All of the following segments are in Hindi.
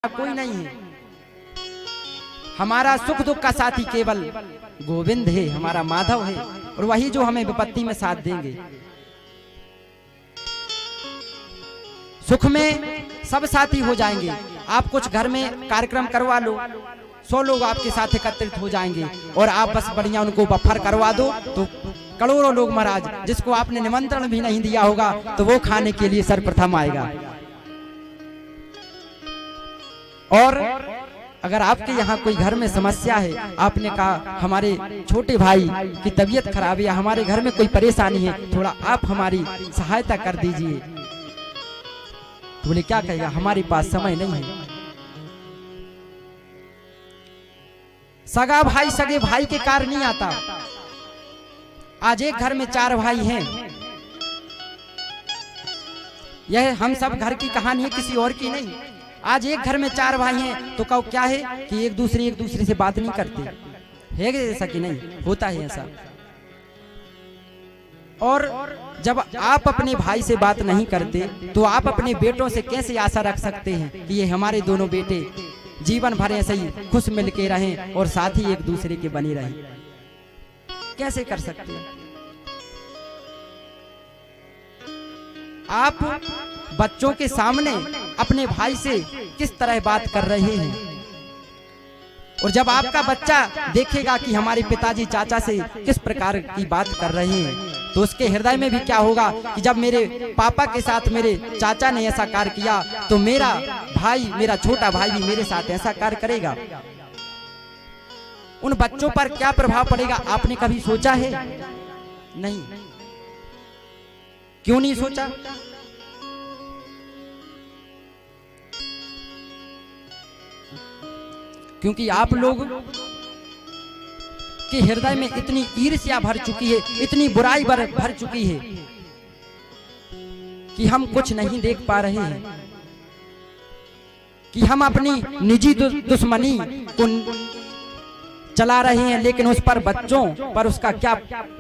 कोई नहीं है। हमारा सुख दुख का साथी केवल गोविंद है, हमारा माधव है, और वही जो हमें विपत्ति में साथ देंगे। सुख में सब साथी हो जाएंगे। आप कुछ घर में कार्यक्रम करवा लो, 100 लोग आपके साथ एकत्रित हो जाएंगे, और आप बस बढ़िया उनको बफर करवा दो तो करोड़ों लोग महाराज, जिसको आपने निमंत्रण भी नहीं दिया होगा, तो वो खाने के लिए सर्वप्रथम आएगा। और अगर आपके यहाँ कोई घर में समस्या है, आपने कहा हमारे छोटे भाई की तबीयत खराब है या हमारे घर में कोई परेशानी है, थोड़ा आप हमारी सहायता कर दीजिए, तो बोले क्या कहेगा, हमारे पास समय नहीं है। सगा भाई सगे भाई के कार नहीं आता। आज एक घर में 4 भाई हैं, यह हम सब घर की कहानी है, किसी और की नहीं। आज एक घर में 4 भाई हैं तो कहो क्या है कि एक दूसरे से बात नहीं करते, है ऐसा कि नहीं? होता है ऐसा। और जब आप अपने भाई से बात नहीं करते तो आप अपने बेटों से कैसे आशा रख सकते हैं कि ये हमारे दोनों बेटे जीवन भर ऐसे ही खुश मिल के रहें और साथ ही एक दूसरे के बने रहें? कैसे कर सकते हैं? आप बच्चों के सामने अपने भाई से किस तरह बात कर रहे हैं, और जब आपका बच्चा देखेगा कि हमारे पिताजी चाचा से किस प्रकार की बात कर रहे हैं, तो उसके हृदय में भी क्या होगा कि जब मेरे पापा के साथ मेरे चाचा ने ऐसा कार्य किया, तो मेरा भाई, मेरा छोटा भाई भी मेरे साथ ऐसा कार्य करेगा। उन बच्चों पर क्या प्रभाव पड़ेगा, आपने कभी सोचा है? नहीं। क्यों नहीं सोचा? क्योंकि आप लोग के हृदय में इतनी ईर्ष्या भर चुकी है, इतनी बुराई भर चुकी है कि हम कुछ नहीं देख पा रहे हैं, कि हम अपनी निजी दुश्मनी को चला रहे हैं, लेकिन उस पर बच्चों पर उसका क्या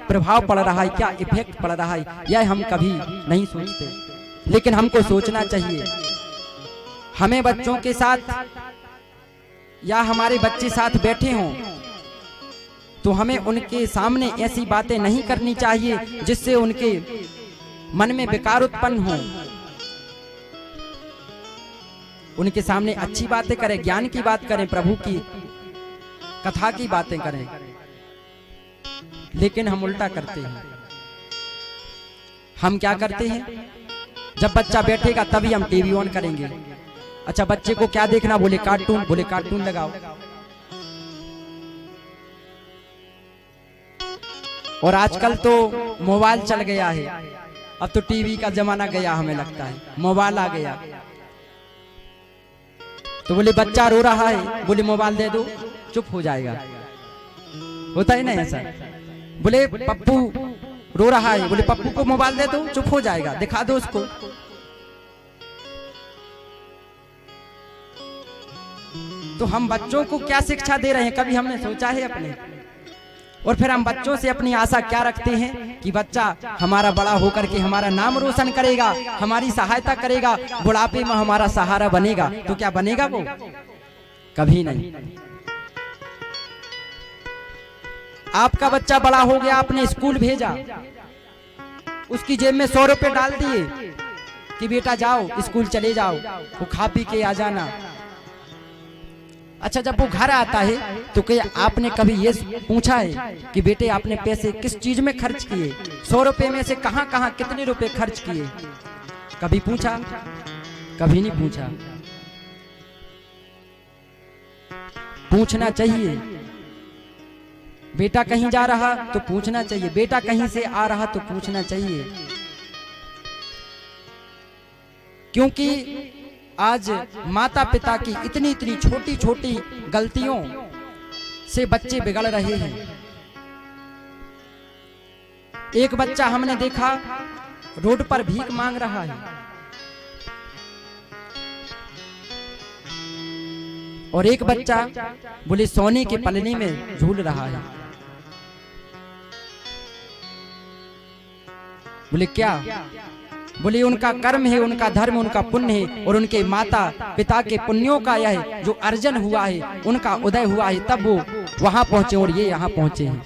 प्रभाव पड़ रहा है, क्या इफेक्ट पड़ रहा है, यह हम कभी नहीं सोचते। लेकिन हमको सोचना चाहिए। हमें बच्चों के साथ या हमारे बच्चे साथ बैठे हों तो हमें उनके सामने ऐसी बातें नहीं करनी चाहिए जिससे उनके मन में विकार उत्पन्न हो। उनके सामने अच्छी बातें करें, ज्ञान की बात करें, प्रभु की कथा की बातें करें। लेकिन हम उल्टा करते हैं। हम क्या करते हैं, जब बच्चा बैठेगा तभी हम टीवी ऑन करेंगे। अच्छा, बच्चे को क्या देखना, बोले कार्टून, बोले कार्टून लगाओ। और आजकल तो मोबाइल चल गया है, अब तो टीवी का जमाना गया, हमें लगता है मोबाइल आ गया। तो बोले बच्चा रो रहा है, बोले मोबाइल दे दो, चुप हो जाएगा। होता है ना ऐसा? बोले पप्पू रो रहा है, बोले पप्पू को मोबाइल दे दो, चुप हो जाएगा, दिखा दो उसको। तो हम बच्चों को क्या शिक्षा दे रहे हैं, कभी हमने सोचा है अपने? और फिर हम बच्चों से अपनी आशा क्या रखते हैं कि बच्चा हमारा बड़ा होकर के हमारा नाम रोशन करेगा, हमारी सहायता करेगा, बुढ़ापे में हमारा सहारा बनेगा। तो क्या बनेगा वो? कभी नहीं। आपका बच्चा बड़ा हो गया, आपने स्कूल भेजा, उसकी जेब में 100 रुपए डाल दिए कि बेटा जाओ स्कूल चले जाओ, वो खा पी के आ जाना। अच्छा, जब वो घर आता है तो क्या आपने कभी ये पूछा है कि बेटे आपने पैसे किस चीज में खर्च किए, 100 रुपए में से कहां कहां कितने रुपए खर्च किए? कभी पूछा? कभी नहीं पूछा। पूछना चाहिए। बेटा कहीं जा रहा तो पूछना चाहिए, बेटा कहीं से आ रहा तो पूछना चाहिए। क्योंकि आज माता पिता की इतनी इतनी छोटी छोटी गलतियों से बच्चे बिगड़ रहे हैं। एक बच्चा हमने देखा रोड पर भीख मांग रहा है, और एक बच्चा बोले सोने के पलनी में झूल रहा है। बोले क्या? बोले उनका कर्म है, उनका धर्म, उनका पुण्य है और उनके माता पिता के पुण्यों का यह जो अर्जन हुआ है, उनका उदय हुआ है, तब वो वहां पहुंचे और ये यहाँ पहुंचे हैं।